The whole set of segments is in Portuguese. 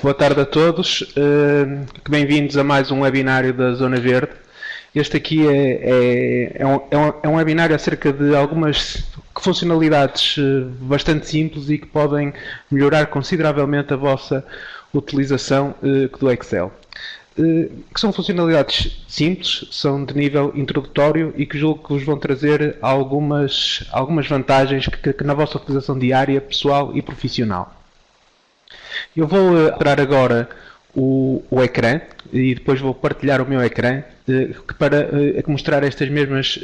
Boa tarde a todos, bem-vindos a mais um webinário da Zona Verde. Este aqui é um webinário acerca de algumas funcionalidades bastante simples e que podem melhorar consideravelmente a vossa utilização do Excel. Que são funcionalidades simples, são de nível introdutório e que julgo que vos vão trazer algumas vantagens que na vossa utilização diária, pessoal e profissional. Eu vou alterar agora o ecrã e depois vou partilhar o meu ecrã para mostrar estas mesmas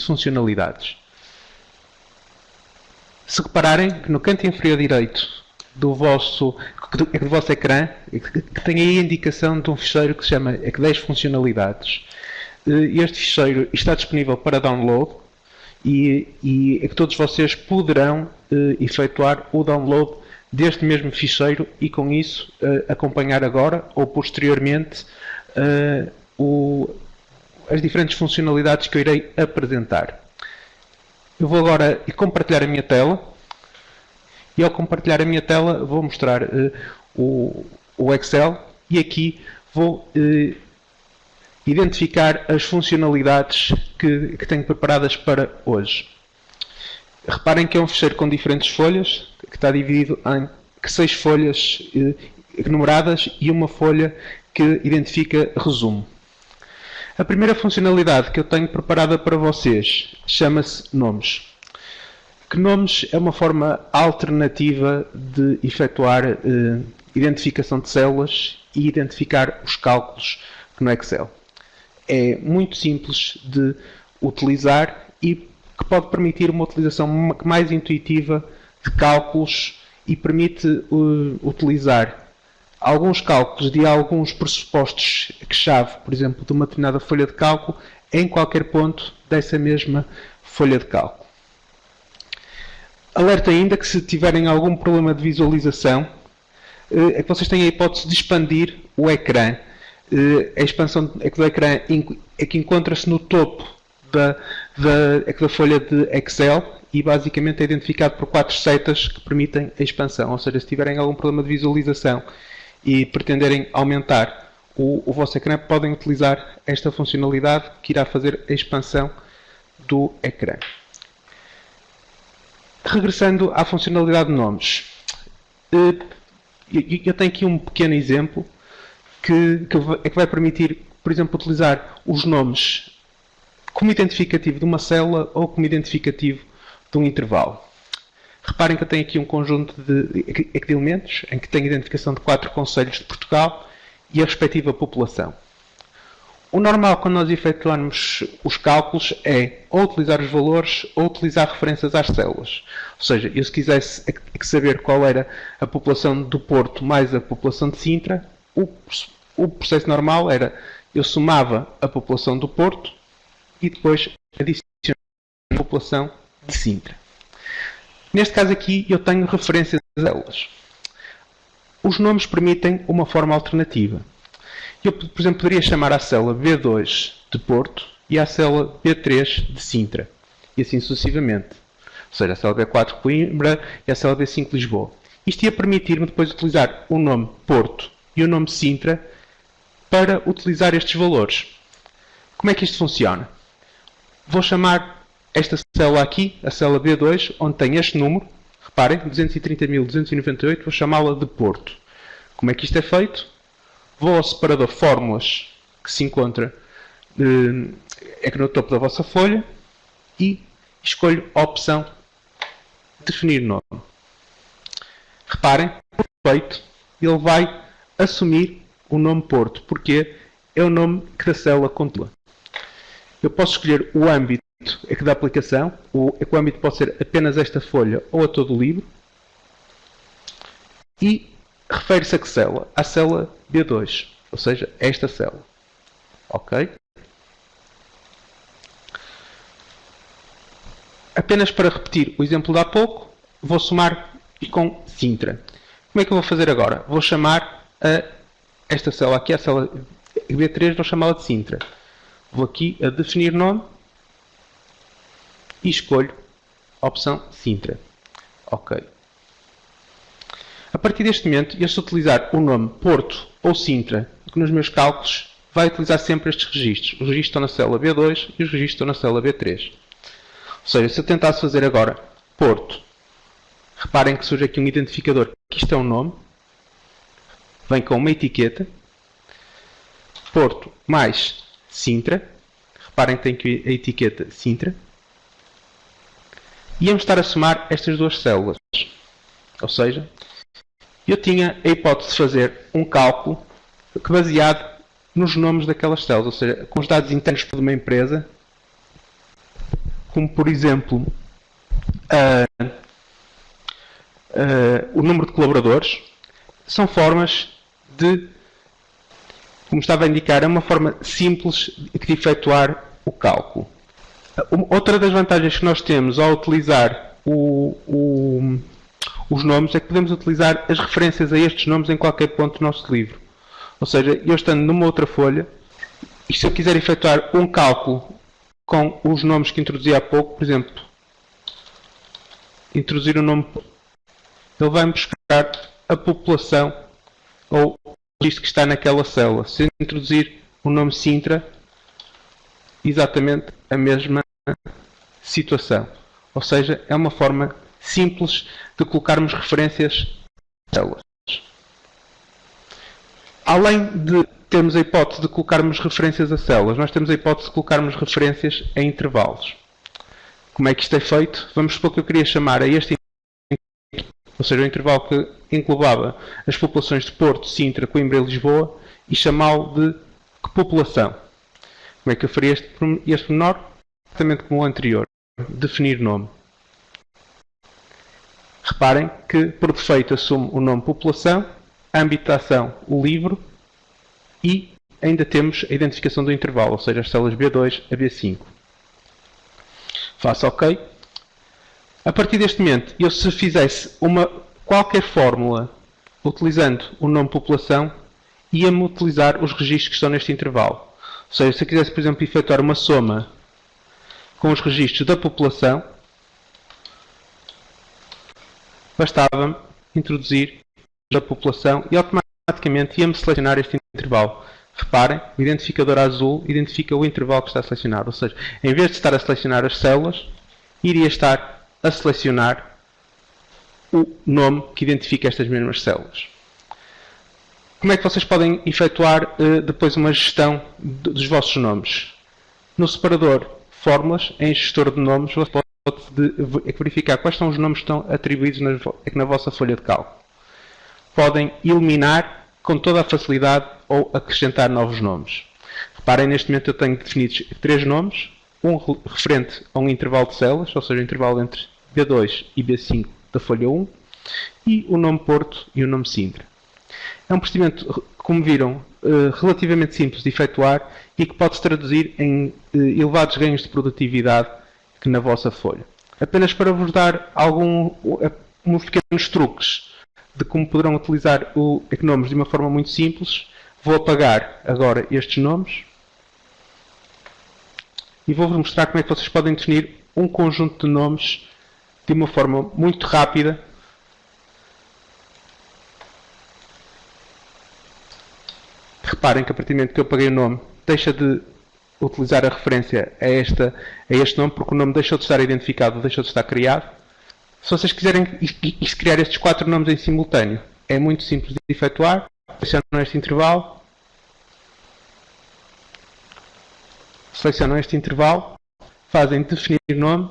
funcionalidades. Se repararem que no canto inferior direito do vosso ecrã que tem aí a indicação de um ficheiro que se chama EC10 funcionalidades. Este ficheiro está disponível para download e é que todos vocês poderão efetuar o download deste mesmo ficheiro e com isso acompanhar agora ou posteriormente as diferentes funcionalidades que eu irei apresentar. Eu vou agora compartilhar a minha tela e ao compartilhar a minha tela vou mostrar o Excel e aqui vou identificar as funcionalidades que tenho preparadas para hoje. Reparem que é um ficheiro com diferentes folhas, que está dividido em 6 folhas numeradas e uma folha que identifica resumo. A primeira funcionalidade que eu tenho preparada para vocês chama-se nomes. Que nomes é uma forma alternativa de efetuar identificação de células e identificar os cálculos no Excel. É muito simples de utilizar e que pode permitir uma utilização mais intuitiva de cálculos e permite utilizar alguns cálculos de alguns pressupostos-chave, por exemplo, de uma determinada folha de cálculo, em qualquer ponto dessa mesma folha de cálculo. Alerta ainda que se tiverem algum problema de visualização, é que vocês têm a hipótese de expandir o ecrã. A expansão do ecrã é que encontra-se no topo da folha de Excel e basicamente é identificado por 4 setas que permitem a expansão. Ou seja, se tiverem algum problema de visualização e pretenderem aumentar o vosso ecrã, podem utilizar esta funcionalidade que irá fazer a expansão do ecrã. Regressando à funcionalidade de nomes. Eu tenho aqui um pequeno exemplo que vai permitir, por exemplo, utilizar os nomes como identificativo de uma célula ou como identificativo de um intervalo. Reparem que eu tenho aqui um conjunto de elementos em que tenho identificação de 4 concelhos de Portugal e a respectiva população. O normal quando nós efetuarmos os cálculos é ou utilizar os valores ou utilizar referências às células. Ou seja, eu se quisesse saber qual era a população do Porto mais a população de Sintra, o processo normal era eu somava a população do Porto e depois adicionava a população de Sintra. Neste caso aqui eu tenho referências a células. Os nomes permitem uma forma alternativa. Eu, por exemplo, poderia chamar a célula B2 de Porto e a célula B3 de Sintra. E assim sucessivamente. Ou seja, a célula B4 de Coimbra e a célula B5 de Lisboa. Isto ia permitir-me depois utilizar o nome Porto e o nome Sintra para utilizar estes valores. Como é que isto funciona? Vou chamar esta célula aqui, a célula B2, onde tem este número. Reparem, 230.298, vou chamá-la de Porto. Como é que isto é feito? Vou ao separador Fórmulas, que se encontra aqui no topo da vossa folha, e escolho a opção Definir nome. Reparem, feito, ele vai assumir o nome Porto, porque é o nome que a célula contém. Eu posso escolher o âmbito da aplicação, o âmbito pode ser apenas esta folha ou a todo o livro, e refere-se a que célula? À célula B2, ou seja, esta célula. Ok? Apenas para repetir o exemplo de há pouco, vou somar com Sintra. Como é que eu vou fazer agora? Vou chamar a esta célula aqui, a célula B3, vou chamá-la de Sintra. Vou aqui a definir nome e escolho a opção Sintra. Ok. A partir deste momento, eu se utilizar o nome Porto ou Sintra, que nos meus cálculos vai utilizar sempre estes registros. Os registros estão na célula B2 e os registros estão na célula B3. Ou seja, se eu tentasse fazer agora Porto, reparem que surge aqui um identificador, que isto é um nome, vem com uma etiqueta, Porto mais Sintra, reparem que tem aqui a etiqueta Sintra, e íamos estar a somar estas duas células. Ou seja, eu tinha a hipótese de fazer um cálculo baseado nos nomes daquelas células, ou seja, com os dados internos de uma empresa, como por exemplo o número de colaboradores, são formas de, como estava a indicar, é uma forma simples de efetuar o cálculo. Outra das vantagens que nós temos ao utilizar os nomes é que podemos utilizar as referências a estes nomes em qualquer ponto do nosso livro. Ou seja, eu estando numa outra folha, e se eu quiser efetuar um cálculo com os nomes que introduzi há pouco, por exemplo, introduzir o nome, ele vai-me buscar a população ou isto que está naquela célula. Se eu introduzir o nome Sintra, exatamente a mesma situação. Ou seja, é uma forma simples de colocarmos referências a células. Além de termos a hipótese de colocarmos referências a células, nós temos a hipótese de colocarmos referências a intervalos. Como é que isto é feito? Vamos supor que eu queria chamar a este intervalo, ou seja, o intervalo que englobava as populações de Porto, Sintra, Coimbra e Lisboa, e chamá-lo de que população? Como é que eu faria este menor? Exatamente como o anterior. Definir nome. Reparem que, por defeito, assume o nome população, a âmbito de ação, o livro, e ainda temos a identificação do intervalo, ou seja, as células B2 a B5. Faço OK. A partir deste momento, eu se fizesse qualquer fórmula utilizando o nome população, ia-me utilizar os registros que estão neste intervalo. Ou seja, se eu quisesse, por exemplo, efetuar uma soma com os registros da população, bastava-me introduzir a população e automaticamente ia-me selecionar este intervalo. Reparem, o identificador azul identifica o intervalo que está a selecionar. Ou seja, em vez de estar a selecionar as células, iria estar a selecionar o nome que identifica estas mesmas células. Como é que vocês podem efetuar depois uma gestão dos vossos nomes? No separador Fórmulas, em Gestor de Nomes, você pode verificar quais são os nomes que estão atribuídos na vossa folha de cálculo. Podem eliminar com toda a facilidade ou acrescentar novos nomes. Reparem, neste momento eu tenho definidos 3 nomes, um referente a um intervalo de células, ou seja, o intervalo entre B2 e B5 da folha 1, e o nome Porto e o nome Sintra. É um procedimento, como viram, relativamente simples de efetuar e que pode-se traduzir em elevados ganhos de produtividade na vossa folha. Apenas para vos dar uns pequenos truques de como poderão utilizar os nomes de uma forma muito simples, vou apagar agora estes nomes e vou-vos mostrar como é que vocês podem definir um conjunto de nomes de uma forma muito rápida. Reparem que a partir do momento que eu apaguei o nome, deixa de utilizar a referência a este nome, porque o nome deixou de estar identificado, deixou de estar criado. Se vocês quiserem criar estes 4 nomes em simultâneo, é muito simples de efetuar. Selecionam este intervalo. Selecionam este intervalo. Fazem definir nome.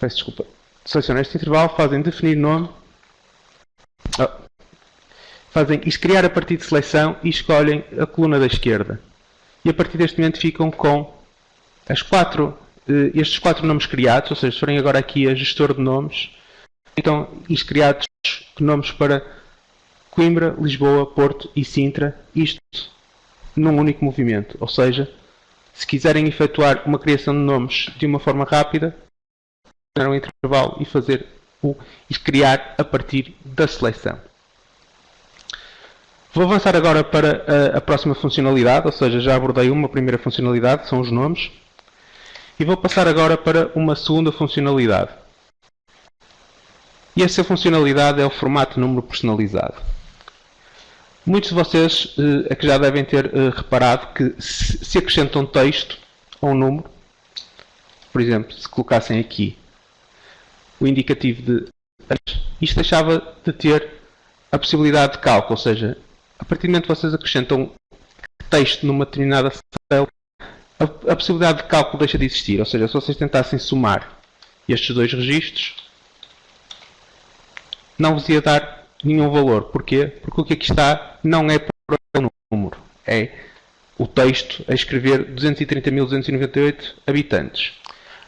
Peço desculpa. Selecionam este intervalo, fazem definir nome. Fazem isto criar a partir de seleção e escolhem a coluna da esquerda. E a partir deste momento ficam com estes 4 nomes criados, ou seja, se forem agora aqui a gestor de nomes, então isto criados nomes para Coimbra, Lisboa, Porto e Sintra, isto num único movimento. Ou seja, se quiserem efetuar uma criação de nomes de uma forma rápida, dar um intervalo e criar a partir da seleção. Vou avançar agora para a próxima funcionalidade, ou seja, já abordei uma primeira funcionalidade, são os nomes, e vou passar agora para uma segunda funcionalidade. E essa funcionalidade é o formato número personalizado. Muitos de vocês é que já devem ter reparado que se acrescentam texto a um número, por exemplo, se colocassem aqui o indicativo de isto deixava de ter a possibilidade de cálculo, ou seja, a partir do momento que vocês acrescentam texto numa determinada célula, a possibilidade de cálculo deixa de existir, ou seja, se vocês tentassem somar estes dois registros, não vos ia dar nenhum valor. Porquê? Porque o que aqui está não é para o número, é o texto a escrever 230.298 habitantes.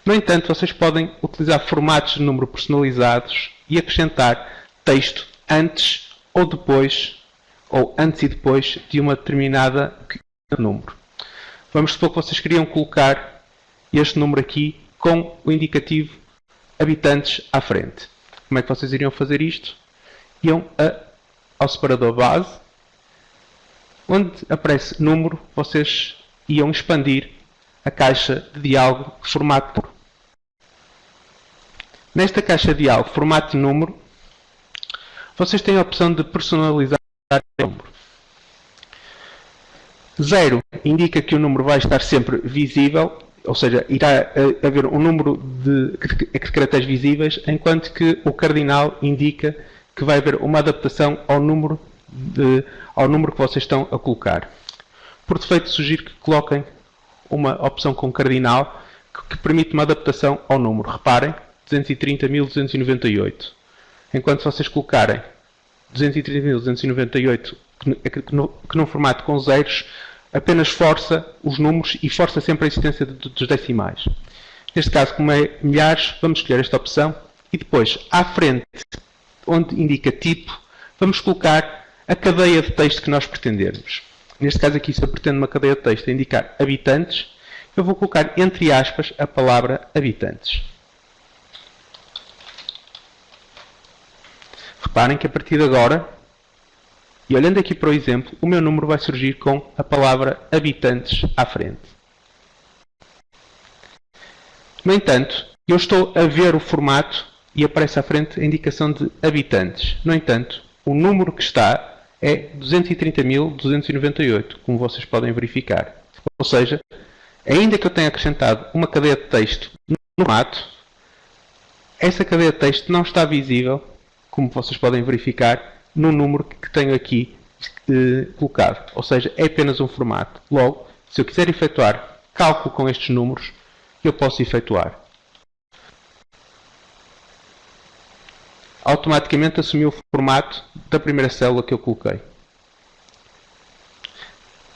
No entanto, vocês podem utilizar formatos de número personalizados e acrescentar texto antes ou depois, ou antes e depois de uma determinada número. Vamos supor que vocês queriam colocar este número aqui com o indicativo habitantes à frente. Como é que vocês iriam fazer isto? Iam ao separador base, onde aparece número, vocês iam expandir a caixa de diálogo de formato número. Nesta caixa de diálogo formato número, vocês têm a opção de personalizar o número. 0 indica que o número vai estar sempre visível, ou seja, irá haver um número de caracteres visíveis, enquanto que o cardinal indica que vai haver uma adaptação ao número que vocês estão a colocar. Por defeito, sugiro que coloquem uma opção com cardinal que permite uma adaptação ao número. Reparem, 230.298. Enquanto vocês colocarem 230.298 que num formato com zeros, apenas força os números e força sempre a existência dos decimais. Neste caso, como é milhares, vamos escolher esta opção e depois, à frente, onde indica tipo, vamos colocar a cadeia de texto que nós pretendermos. Neste caso aqui, se eu pretendo uma cadeia de texto a indicar habitantes, eu vou colocar entre aspas a palavra habitantes. Reparem que a partir de agora, e olhando aqui para o exemplo, o meu número vai surgir com a palavra habitantes à frente. No entanto, eu estou a ver o formato e aparece à frente a indicação de habitantes. No entanto, o número que está é 230.298, como vocês podem verificar. Ou seja, ainda que eu tenha acrescentado uma cadeia de texto no formato, essa cadeia de texto não está visível, como vocês podem verificar, no número que tenho aqui colocado. Ou seja, é apenas um formato. Logo, se eu quiser efetuar cálculo com estes números, eu posso efetuar. Automaticamente assumiu o formato da primeira célula que eu coloquei.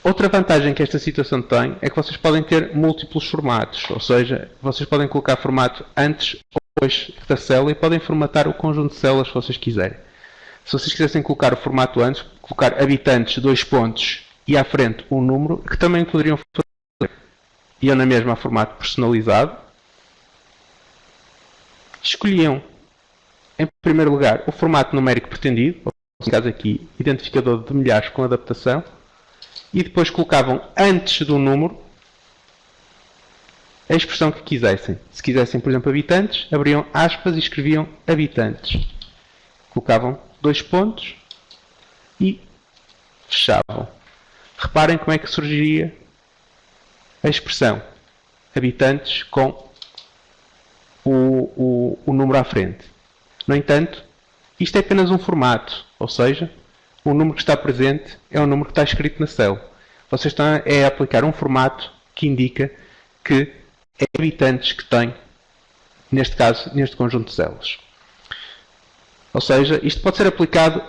Outra vantagem que esta situação tem é que vocês podem ter múltiplos formatos, ou seja, vocês podem colocar formato antes ou depois da célula e podem formatar o conjunto de células que vocês quiserem. Se vocês quisessem colocar o formato antes, colocar habitantes, 2 pontos e à frente um número, que também poderiam fazer. Iam na mesma a formato personalizado. Escolhiam, em primeiro lugar, o formato numérico pretendido, no caso aqui, identificador de milhares com adaptação, e depois colocavam antes do número a expressão que quisessem. Se quisessem, por exemplo, habitantes, abriam aspas e escreviam habitantes. Colocavam 2 pontos e fechavam. Reparem como é que surgiria a expressão habitantes com o número à frente. No entanto, isto é apenas um formato, ou seja, o número que está presente é o número que está escrito na célula. Vocês estão a aplicar um formato que indica que é habitantes que tem, neste caso, neste conjunto de células. Ou seja, isto pode ser aplicado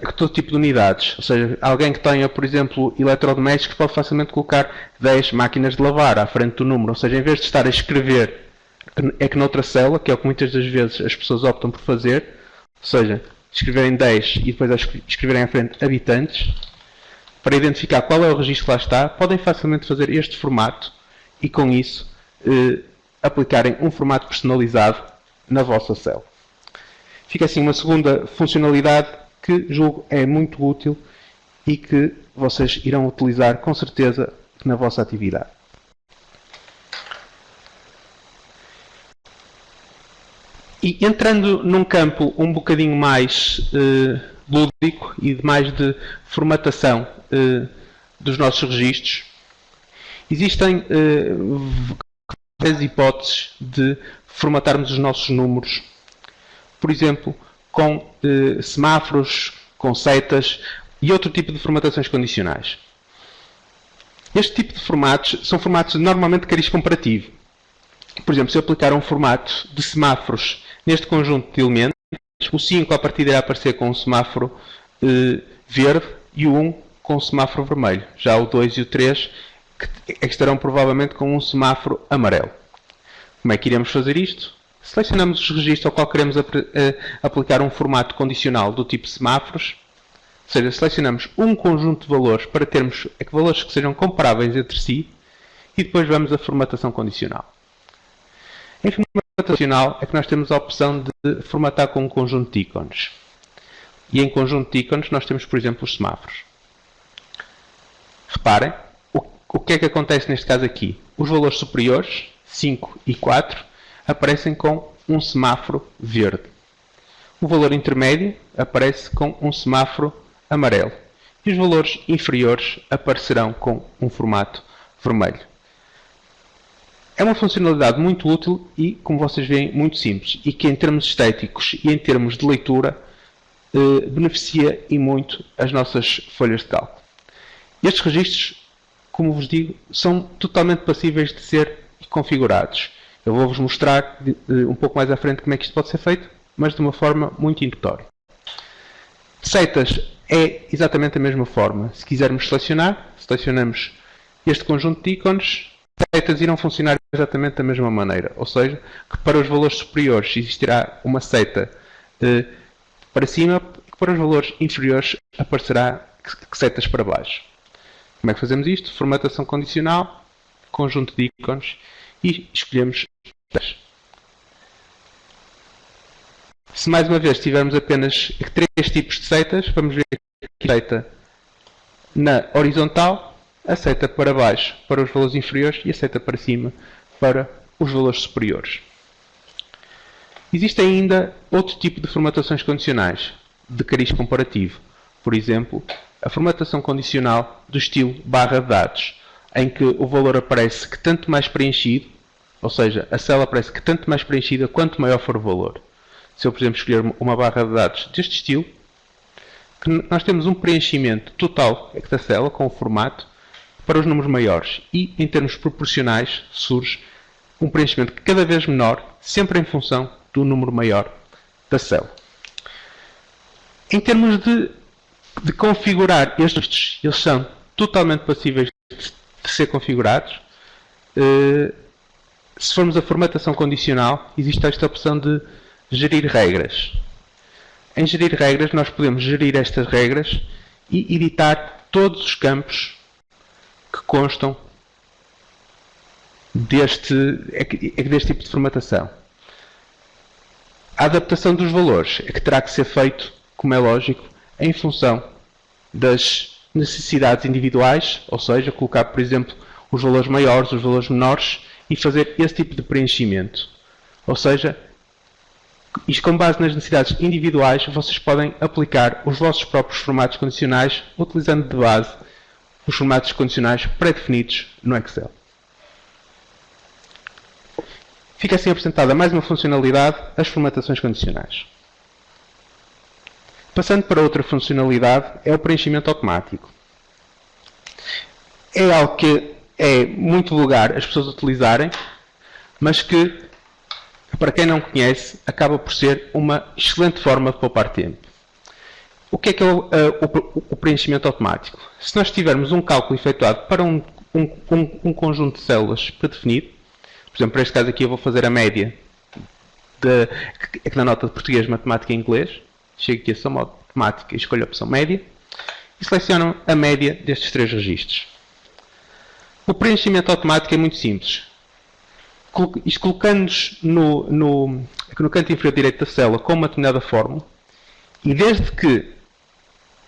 a todo tipo de unidades. Ou seja, alguém que tenha, por exemplo, eletrodomésticos pode facilmente colocar 10 máquinas de lavar à frente do número. Ou seja, em vez de estar a escrever é que noutra célula, que é o que muitas das vezes as pessoas optam por fazer, ou seja, escreverem 10 e depois escreverem à frente habitantes, para identificar qual é o registro que lá está, podem facilmente fazer este formato e com isso aplicarem um formato personalizado na vossa célula. Fica assim uma segunda funcionalidade que julgo é muito útil e que vocês irão utilizar com certeza na vossa atividade. E entrando num campo um bocadinho mais lúdico e mais de formatação dos nossos registros, existem várias hipóteses de formatarmos os nossos números, por exemplo, com semáforos, com setas e outro tipo de formatações condicionais. Este tipo de formatos são formatos normalmente de cariz comparativo. Por exemplo, se eu aplicar um formato de semáforos neste conjunto de elementos, o 5 a partir irá aparecer com um semáforo verde e o 1 com um semáforo vermelho. Já o 2 e o 3 que estarão provavelmente com um semáforo amarelo. Como é que iremos fazer isto? Selecionamos os registros ao qual queremos aplicar um formato condicional do tipo semáforos. Ou seja, selecionamos um conjunto de valores para termos valores que sejam comparáveis entre si e depois vamos à formatação condicional. Em formatação condicional é que nós temos a opção de formatar com um conjunto de ícones. E em conjunto de ícones nós temos, por exemplo, os semáforos. Reparem, o que é que acontece neste caso aqui? Os valores superiores, 5 e 4, aparecem com um semáforo verde. O valor intermédio aparece com um semáforo amarelo. E os valores inferiores aparecerão com um formato vermelho. É uma funcionalidade muito útil e, como vocês veem, muito simples. E que em termos estéticos e em termos de leitura, beneficia e muito as nossas folhas de cálculo. Estes registros, como vos digo, são totalmente passíveis de ser configurados. Eu vou-vos mostrar um pouco mais à frente como é que isto pode ser feito, mas de uma forma muito intuitória. Setas é exatamente a mesma forma. Se quisermos selecionar, selecionamos este conjunto de ícones. Setas irão funcionar exatamente da mesma maneira. Ou seja, que para os valores superiores existirá uma seta para cima, e para os valores inferiores aparecerá setas para baixo. Como é que fazemos isto? Formatação condicional, conjunto de ícones e escolhemos setas. Se mais uma vez tivermos apenas 3 tipos de setas, vamos ver aqui a seta na horizontal, a seta para baixo para os valores inferiores e a seta para cima para os valores superiores. Existe ainda outro tipo de formatações condicionais, de cariz comparativo. Por exemplo, a formatação condicional do estilo barra de dados, em que o valor aparece que tanto mais preenchido, ou seja, a célula aparece que tanto mais preenchida quanto maior for o valor. Se eu, por exemplo, escolher uma barra de dados deste estilo, que nós temos um preenchimento total da célula com o formato para os números maiores e, em termos proporcionais, surge um preenchimento cada vez menor, sempre em função do número maior da célula. Em termos de configurar estes, eles são totalmente passíveis de ser configurados. Se formos a formatação condicional, existe esta opção de gerir regras. Em gerir regras, nós podemos gerir estas regras e editar todos os campos que constam deste tipo de formatação. A adaptação dos valores é que terá que ser feito, como é lógico, em função das necessidades individuais, ou seja, colocar, por exemplo, os valores maiores, os valores menores e fazer esse tipo de preenchimento. Ou seja, isto com base nas necessidades individuais, vocês podem aplicar os vossos próprios formatos condicionais utilizando de base os formatos condicionais pré-definidos no Excel. Fica assim apresentada mais uma funcionalidade, as formatações condicionais. Passando para outra funcionalidade, é o preenchimento automático. É algo que é muito vulgar as pessoas utilizarem, mas que, para quem não conhece, acaba por ser uma excelente forma de poupar tempo. O que é o preenchimento automático? Se nós tivermos um cálculo efetuado para um conjunto de células predefinido, por exemplo, para este caso aqui eu vou fazer a média na nota de português, matemática e inglês. Chego aqui a soma automática e escolho a opção média e seleciono a média destes 3 registros. O preenchimento automático é muito simples. Isto colocando-nos no canto inferior direito da célula com uma determinada fórmula e desde que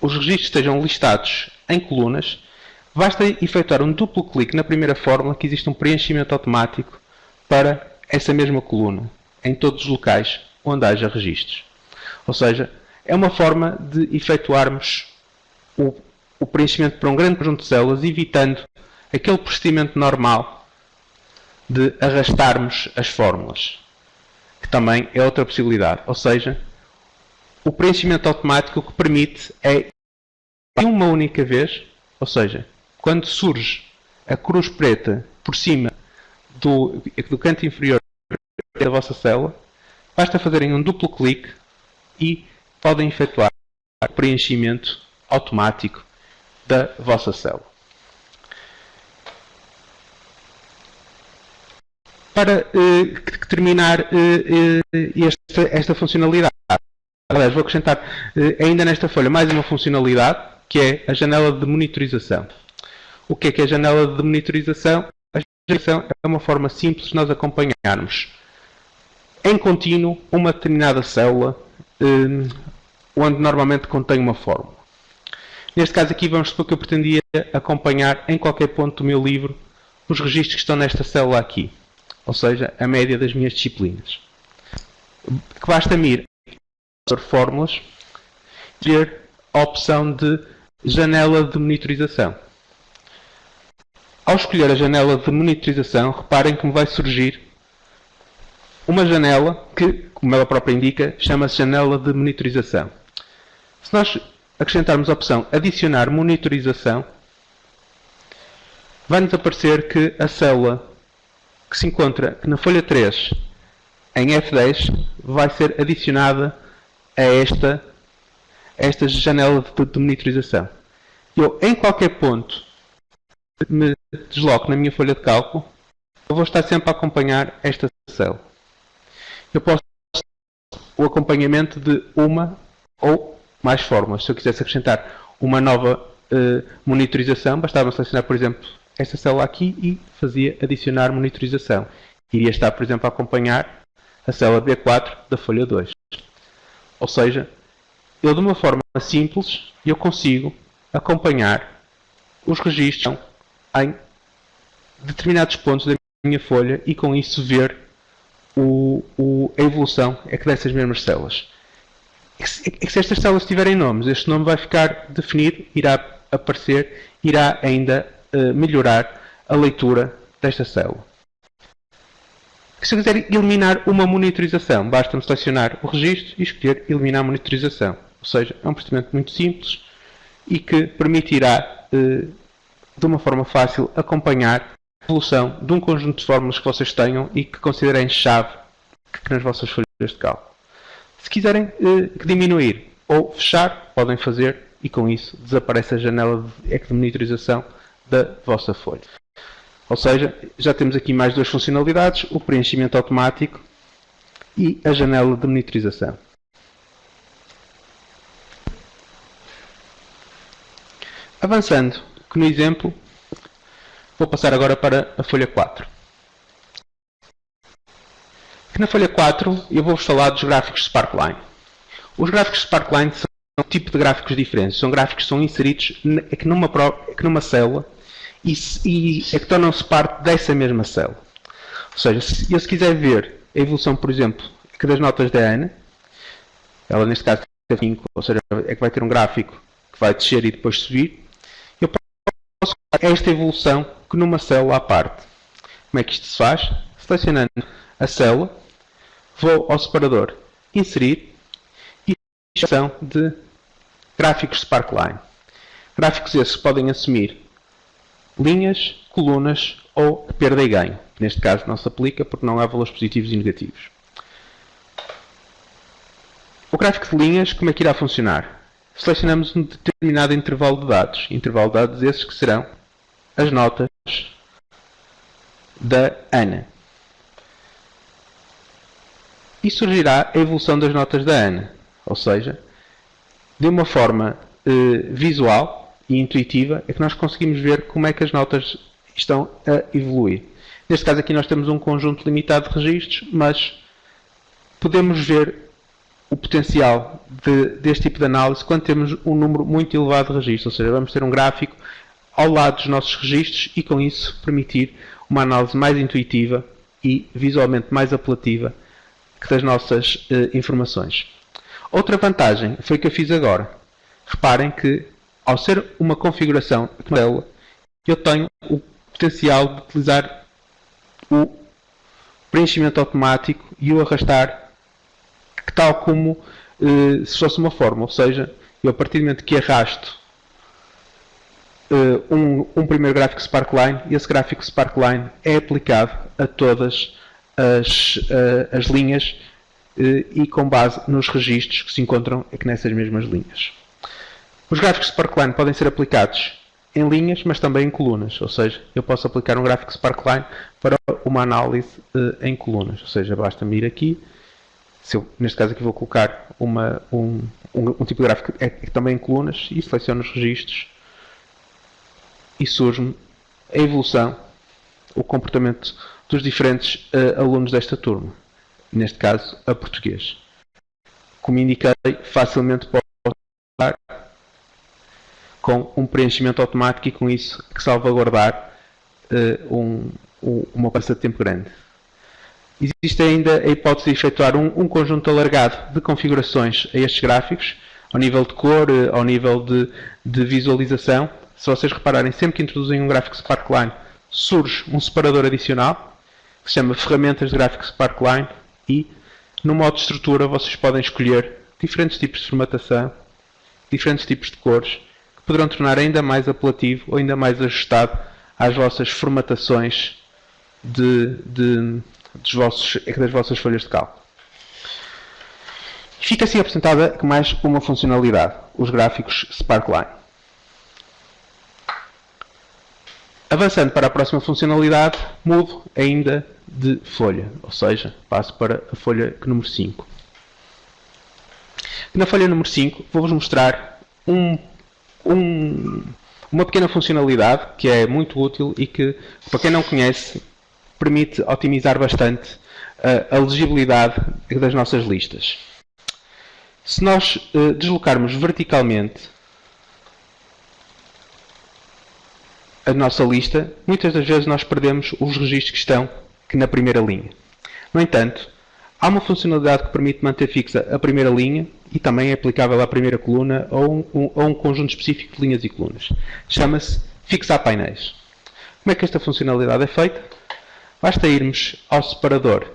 os registros estejam listados em colunas, basta efetuar um duplo clique na primeira fórmula que existe um preenchimento automático para essa mesma coluna, em todos os locais onde haja registros. Ou seja, é uma forma de efetuarmos o preenchimento para um grande conjunto de células, evitando aquele procedimento normal de arrastarmos as fórmulas, que também é outra possibilidade. Ou seja, o preenchimento automático o que permite é, de uma única vez, ou seja, quando surge a cruz preta por cima do canto inferior da vossa célula, basta fazerem um duplo clique e podem efetuar o preenchimento automático da vossa célula. Para terminar esta funcionalidade, aliás, vou acrescentar ainda nesta folha mais uma funcionalidade, que é a janela de monitorização. O que é a janela de monitorização? A monitorização é uma forma simples de nós acompanharmos em contínuo uma determinada célula onde normalmente contém uma fórmula. Neste caso aqui vamos supor que eu pretendia acompanhar em qualquer ponto do meu livro os registros que estão nesta célula aqui, ou seja, a média das minhas disciplinas. Que basta-me ir sobre fórmulas e ter a opção de janela de monitorização. Ao escolher a janela de monitorização, reparem que me vai surgir uma janela que, como ela própria indica, chama-se janela de monitorização. Se nós acrescentarmos a opção adicionar monitorização, vai-nos aparecer que a célula que se encontra na folha 3 em F10 vai ser adicionada a esta janela de monitorização. Eu, em qualquer ponto que me desloco na minha folha de cálculo, eu vou estar sempre a acompanhar esta célula. Eu posso fazer o acompanhamento de uma ou mais fórmulas. Se eu quisesse acrescentar uma nova monitorização, bastava selecionar, por exemplo, esta célula aqui e fazia adicionar monitorização. Iria estar, por exemplo, a acompanhar a célula B4 da folha 2. Ou seja, eu de uma forma simples eu consigo acompanhar os registros em determinados pontos da minha folha e com isso ver a evolução dessas mesmas células. É que se estas células tiverem nomes, este nome vai ficar definido, irá aparecer, irá ainda melhorar a leitura desta célula. Se eu quiser eliminar uma monitorização, basta-me selecionar o registro e escolher eliminar a monitorização. Ou seja, é um procedimento muito simples e que permitirá, de uma forma fácil, acompanhar a evolução de um conjunto de fórmulas que vocês tenham e que considerem chave nas vossas folhas de cálculo. Se quiserem diminuir ou fechar, podem fazer e com isso desaparece a janela de monitorização da vossa folha. Ou seja, já temos aqui mais duas funcionalidades, o preenchimento automático e a janela de monitorização. Avançando, que no exemplo, vou passar agora para a folha 4. Na folha 4 eu vou-vos falar dos gráficos de Sparkline. Os gráficos de Sparkline são um tipo de gráficos diferentes. São gráficos que são inseridos numa célula e que tornam-se parte dessa mesma célula. Ou seja, se eu quiser ver a evolução, por exemplo, das notas da Ana, ela neste caso tem 5, ou seja, é que vai ter um gráfico que vai descer e depois subir, eu posso ver esta evolução que numa célula à parte. Como é que isto se faz? Selecionando a célula, vou ao separador inserir e seleção de gráficos Sparkline. Gráficos esses podem assumir linhas, colunas ou perda e ganho. Neste caso não se aplica porque não há valores positivos e negativos. O gráfico de linhas, como é que irá funcionar? Selecionamos um determinado intervalo de dados. Intervalo de dados esses que serão as notas da Ana. E surgirá a evolução das notas da Ana. Ou seja, de uma forma visual e intuitiva é que nós conseguimos ver como é que as notas estão a evoluir. Neste caso aqui nós temos um conjunto limitado de registros, mas podemos ver o potencial deste tipo de análise quando temos um número muito elevado de registros. Ou seja, vamos ter um gráfico ao lado dos nossos registros e com isso permitir uma análise mais intuitiva e visualmente mais apelativa das nossas informações. Outra vantagem foi o que eu fiz agora. Reparem que, ao ser uma configuração de célula, eu tenho o potencial de utilizar o preenchimento automático e o arrastar, tal como se fosse uma forma. Ou seja, eu a partir do momento que arrasto um primeiro gráfico Sparkline, esse gráfico Sparkline é aplicado a todas as linhas e com base nos registros que se encontram aqui nessas mesmas linhas. Os gráficos Sparkline podem ser aplicados em linhas, mas também em colunas. Ou seja, eu posso aplicar um gráfico Sparkline para uma análise em colunas. Ou seja, basta-me ir aqui. Neste caso aqui vou colocar um tipo de gráfico também em colunas e seleciono os registros e surge-me a evolução, o comportamento dos diferentes alunos desta turma. Neste caso, a português. Como indiquei, facilmente posso usar com um preenchimento automático e com isso que salvaguardar uma passa de tempo grande. Existe ainda a hipótese de efetuar um conjunto alargado de configurações a estes gráficos, ao nível de cor, ao nível de visualização. Se vocês repararem, sempre que introduzem um gráfico Sparkline, surge um separador adicional, que se chama Ferramentas de Gráfico Sparkline, e no modo de estrutura vocês podem escolher diferentes tipos de formatação, diferentes tipos de cores, que poderão tornar ainda mais apelativo ou ainda mais ajustado às vossas formatações das vossas folhas de cálculo. Fica assim apresentada mais uma funcionalidade, os gráficos Sparkline. Avançando para a próxima funcionalidade, mudo ainda de folha, ou seja, passo para a folha número 5. Na folha número 5 vou-vos mostrar uma pequena funcionalidade que é muito útil e que, para quem não conhece, permite otimizar bastante a legibilidade das nossas listas. Se nós deslocarmos verticalmente a nossa lista, muitas das vezes nós perdemos os registros que estão aqui na primeira linha. No entanto, há uma funcionalidade que permite manter fixa a primeira linha e também é aplicável à primeira coluna ou um conjunto específico de linhas e colunas. Chama-se fixar painéis. Como é que esta funcionalidade é feita? Basta irmos ao separador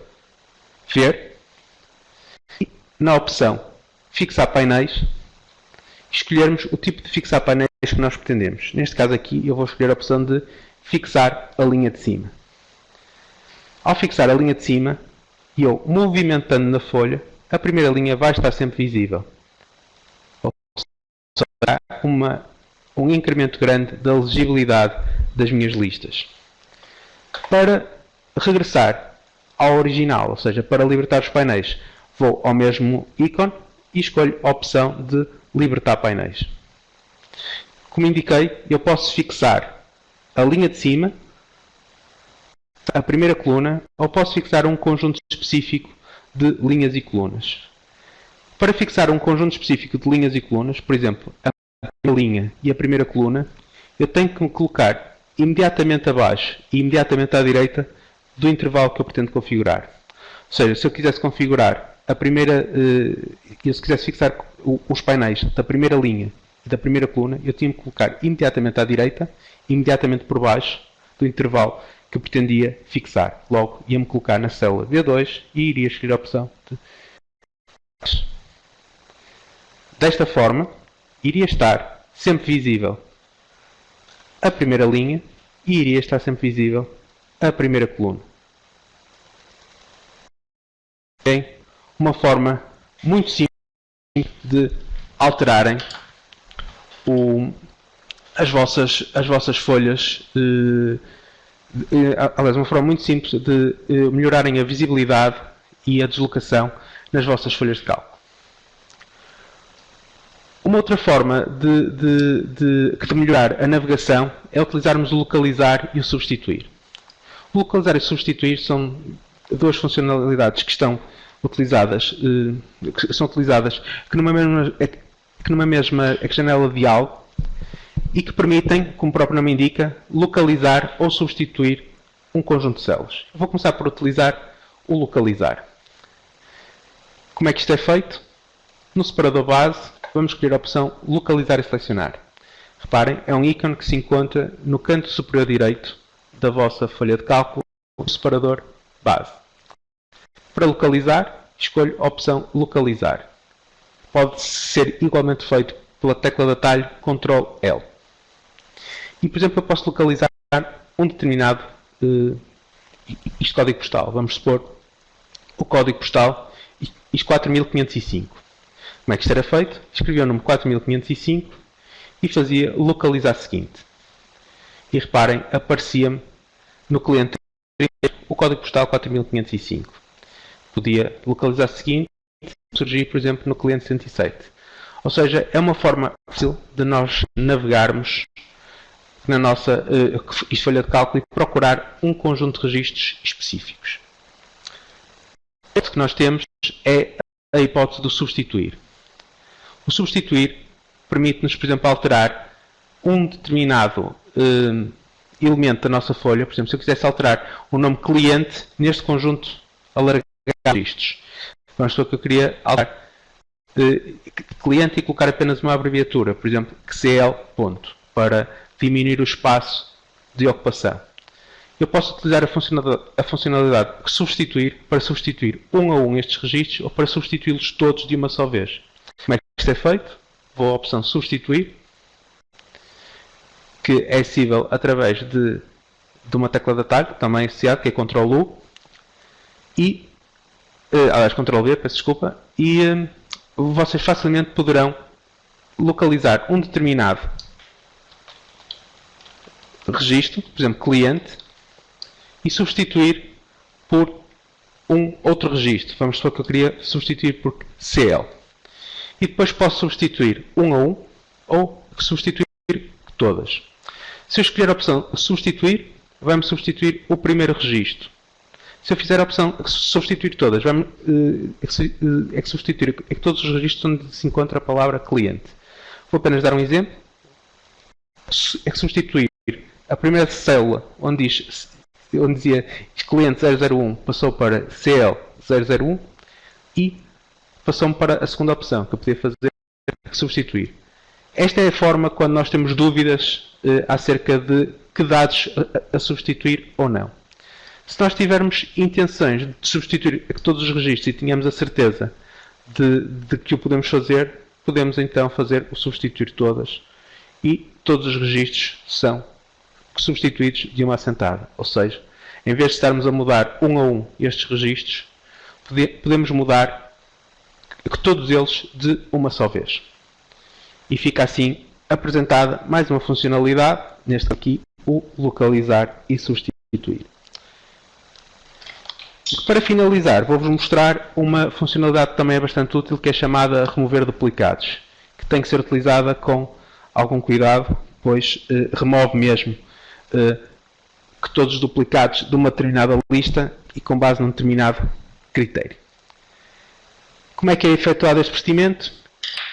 Ver e na opção Fixar painéis escolhermos o tipo de fixar painéis que nós pretendemos. Neste caso aqui eu vou escolher a opção de fixar a linha de cima. Ao fixar a linha de cima, eu movimentando na folha, a primeira linha vai estar sempre visível. Ou seja, um incremento grande da legibilidade das minhas listas. Para regressar ao original, ou seja, para libertar os painéis, vou ao mesmo ícone e escolho a opção de libertar painéis. Como indiquei, eu posso fixar a linha de cima, a primeira coluna, ou posso fixar um conjunto específico de linhas e colunas. Para fixar um conjunto específico de linhas e colunas, por exemplo, a primeira linha e a primeira coluna, eu tenho que me colocar imediatamente abaixo e imediatamente à direita do intervalo que eu pretendo configurar. Ou seja, se eu quisesse configurar a primeira, se quisesse fixar os painéis da primeira linha e da primeira coluna, eu tinha que colocar imediatamente à direita e imediatamente por baixo do intervalo que eu pretendia fixar. Logo, ia-me colocar na célula B2 e iria escolher a opção de... Desta forma, iria estar sempre visível a primeira linha e iria estar sempre visível a primeira coluna. É uma forma muito simples de alterarem as vossas folhas, aliás, uma forma muito simples de melhorarem a visibilidade e a deslocação nas vossas folhas de cálculo. Uma outra forma de melhorar a navegação é utilizarmos o localizar e o substituir. O localizar e o substituir são duas funcionalidades que estão utilizadas, numa mesma janela de algo e que permitem, como o próprio nome indica, localizar ou substituir um conjunto de células. Eu vou começar por utilizar o localizar. Como é que isto é feito? No separador base, vamos escolher a opção Localizar e Selecionar. Reparem, é um ícone que se encontra no canto superior direito da vossa folha de cálculo, no separador base. Para localizar, escolho a opção Localizar. Pode ser igualmente feito pela tecla de atalho Ctrl L. E, por exemplo, eu posso localizar um determinado código postal. Vamos supor o código postal isto 4505. Como é que isto era feito? Escrevia o número 4505 e fazia localizar seguinte. E reparem, aparecia-me no cliente o código postal 4505. Podia localizar seguinte e surgir, por exemplo, no cliente 107. Ou seja, é uma forma fácil de nós navegarmos na nossa folha de cálculo e procurar um conjunto de registros específicos. O que nós temos é a hipótese do substituir. O substituir permite-nos, por exemplo, alterar um determinado elemento da nossa folha. Por exemplo, se eu quisesse alterar o nome cliente neste conjunto alargado de registros. Vamos supor que eu queria alterar cliente e colocar apenas uma abreviatura, por exemplo, XL, para diminuir o espaço de ocupação. Eu posso utilizar a funcionalidade substituir para substituir um a um estes registros ou para substituí-los todos de uma só vez. Como é que isto é feito? Vou à opção substituir, que é acessível através de uma tecla de atalho, também associada, que é Ctrl U, e, aliás, Ctrl V, peço desculpa, e vocês facilmente poderão localizar um determinado registro, por exemplo, cliente, e substituir por um outro registro. Vamos supor que eu queria substituir por CL. E depois posso substituir um a um ou substituir todas. Se eu escolher a opção substituir, vai-me substituir o primeiro registro. Se eu fizer a opção substituir todas, vai-me substituir todos os registros onde se encontra a palavra cliente. Vou apenas dar um exemplo. Substituir a primeira célula onde dizia cliente 001 passou para CL 001 e passou-me para a segunda opção que eu podia fazer, substituir. Esta é a forma quando nós temos dúvidas acerca de que dados a substituir ou não. Se nós tivermos intenções de substituir todos os registros e tenhamos a certeza de que o podemos fazer, podemos então fazer o substituir todas e todos os registros são substituídos de uma assentada. Ou seja, em vez de estarmos a mudar um a um estes registros, podemos mudar todos eles de uma só vez. E fica assim apresentada mais uma funcionalidade, neste aqui, o localizar e substituir. Para finalizar, vou-vos mostrar uma funcionalidade que também é bastante útil, que é chamada remover duplicados, que tem que ser utilizada com algum cuidado, pois remove mesmo que todos os duplicados de uma determinada lista e com base num determinado critério. Como é que é efetuado este procedimento?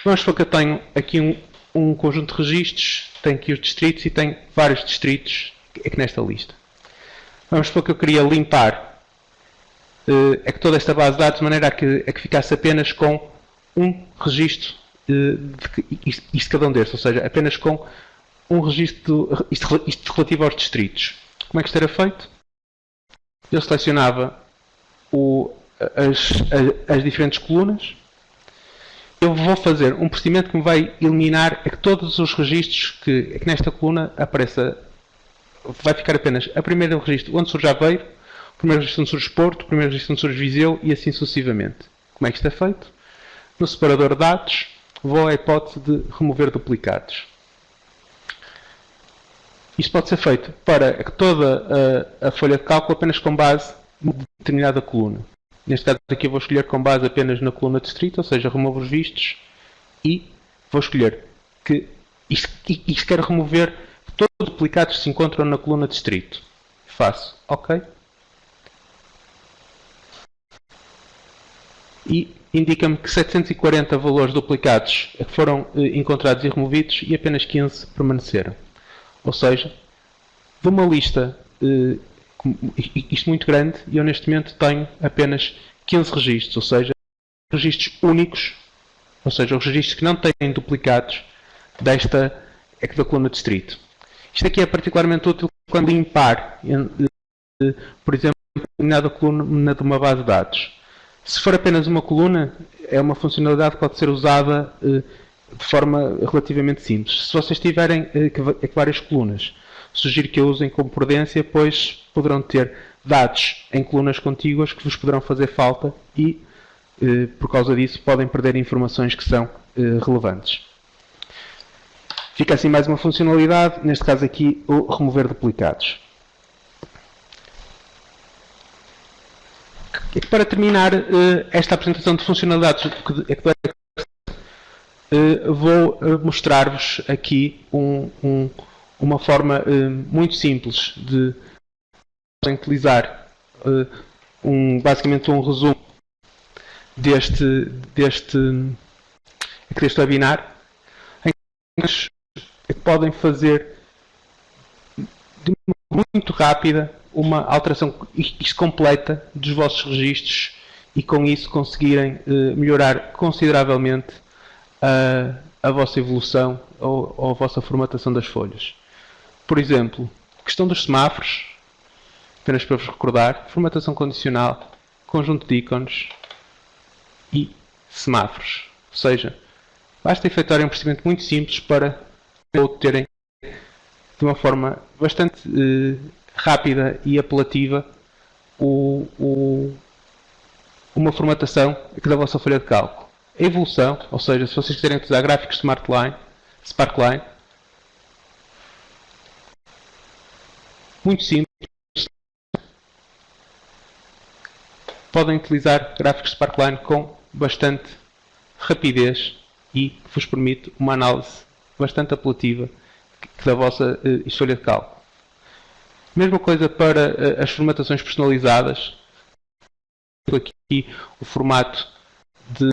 Vamos supor que eu tenho aqui um conjunto de registros, tenho aqui os distritos e tenho vários distritos aqui nesta lista. Vamos supor que eu queria limpar toda esta base de dados de maneira a que ficasse apenas com um registro de cada um destes, ou seja, apenas com um registro isto relativo aos distritos. Como é que isto era feito? Eu selecionava as diferentes colunas. Eu vou fazer um procedimento que me vai eliminar todos os registros que nesta coluna apareça. Vai ficar apenas o primeiro registro onde surge Aveiro, o primeiro registro onde surge Porto, o primeiro registro onde surge Viseu e assim sucessivamente. Como é que isto é feito? No separador de dados, vou à hipótese de remover duplicados. Isto pode ser feito para toda a folha de cálculo apenas com base em determinada coluna. Neste caso aqui eu vou escolher com base apenas na coluna distrito, ou seja, removo os vistos e vou escolher que isto quer remover todos os duplicados que se encontram na coluna distrito. Faço OK. E indica-me que 740 valores duplicados foram encontrados e removidos e apenas 15 permaneceram. Ou seja, de uma lista isto muito grande, eu neste momento tenho apenas 15 registros, ou seja, registros únicos, ou seja, os registros que não têm duplicados desta da coluna de distrito. Isto aqui é particularmente útil quando limpar, por exemplo, determinada coluna de uma base de dados. Se for apenas uma coluna, é uma funcionalidade que pode ser usada de forma relativamente simples. Se vocês tiverem várias colunas, sugiro que a usem com prudência, pois poderão ter dados em colunas contíguas que vos poderão fazer falta e, por causa disso, podem perder informações que são relevantes. Fica assim mais uma funcionalidade, neste caso aqui, o remover duplicados. E para terminar esta apresentação de funcionalidades, vou mostrar-vos aqui uma forma muito simples de utilizar basicamente um resumo deste webinar, em que podem fazer de uma muito rápida uma alteração completa dos vossos registros e com isso conseguirem melhorar consideravelmente a vossa evolução ou a vossa formatação das folhas. Por exemplo, questão dos semáforos, apenas para vos recordar, formatação condicional, conjunto de ícones e semáforos. Ou seja, basta efetuarem um procedimento muito simples para obterem de uma forma bastante rápida e apelativa uma formatação da vossa folha de cálculo. A evolução, ou seja, se vocês quiserem utilizar gráficos Sparkline, muito simples, podem utilizar gráficos Sparkline com bastante rapidez e vos permite uma análise bastante apelativa da vossa folha de cálculo. Mesma coisa para as formatações personalizadas. Aqui o formato de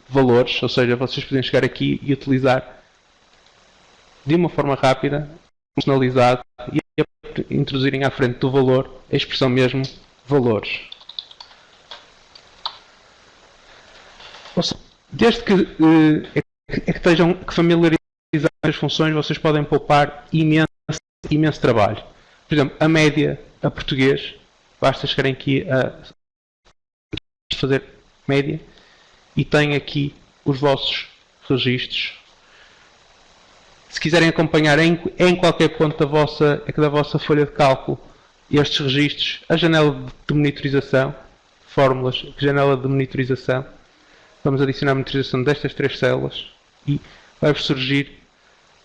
valores, ou seja, vocês podem chegar aqui e utilizar de uma forma rápida, personalizado e introduzirem à frente do valor a expressão mesmo valores. Desde que familiarizem as funções, vocês podem poupar imenso trabalho. Por exemplo, a média a português, basta chegarem aqui a fazer média e têm aqui os vossos registros. Se quiserem acompanhar em qualquer ponto da vossa folha de cálculo estes registros, a janela de monitorização, fórmulas, janela de monitorização, vamos adicionar a monitorização destas 3 células e vai-vos surgir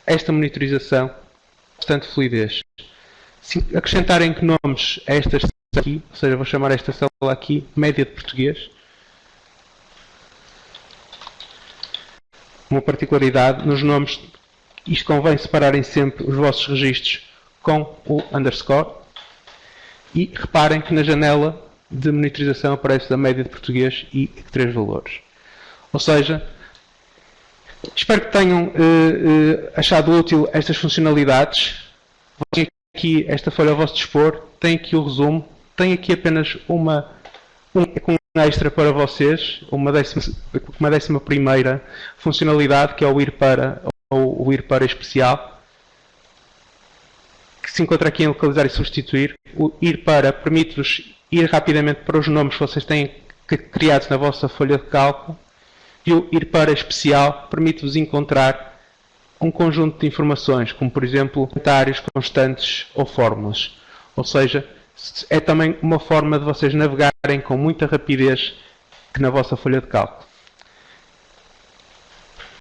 esta monitorização bastante fluidez. Se acrescentarem nomes a estas aqui, ou seja, vou chamar esta célula aqui média de português, uma particularidade nos nomes, isto convém separarem sempre os vossos registros com o underscore e reparem que na janela de monitorização aparece a média de português e 3 valores. Ou seja, espero que tenham achado útil estas funcionalidades. Tem aqui esta folha ao vosso dispor, tem aqui o resumo, tem aqui apenas um extra para vocês, uma 11ª funcionalidade, que é o ir para especial, que se encontra aqui em localizar e substituir. O ir para permite-vos ir rapidamente para os nomes que vocês têm criados na vossa folha de cálculo. E o ir para especial permite-vos encontrar um conjunto de informações, como por exemplo comentários, constantes ou fórmulas. Ou seja, é também uma forma de vocês navegarem com muita rapidez na vossa folha de cálculo.